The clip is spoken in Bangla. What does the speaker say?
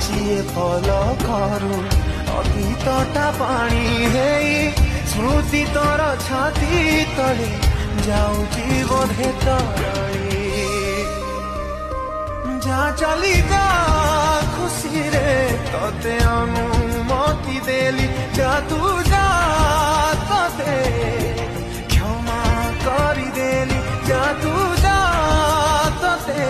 ଯିଏ ଫଲ କରୁ ଅତୀତଟା ପାଣି ହେଇ ସ୍ମୃତି ତୋର ଛାତି ତଳେ ଯାଉଛି ବୋଧେ ତରଳି যা চলি যা খুশিরে তোতে অনুমতি দেলি যা তু যা তোতে ক্ষমা করি দেলি যা তু যা তোতে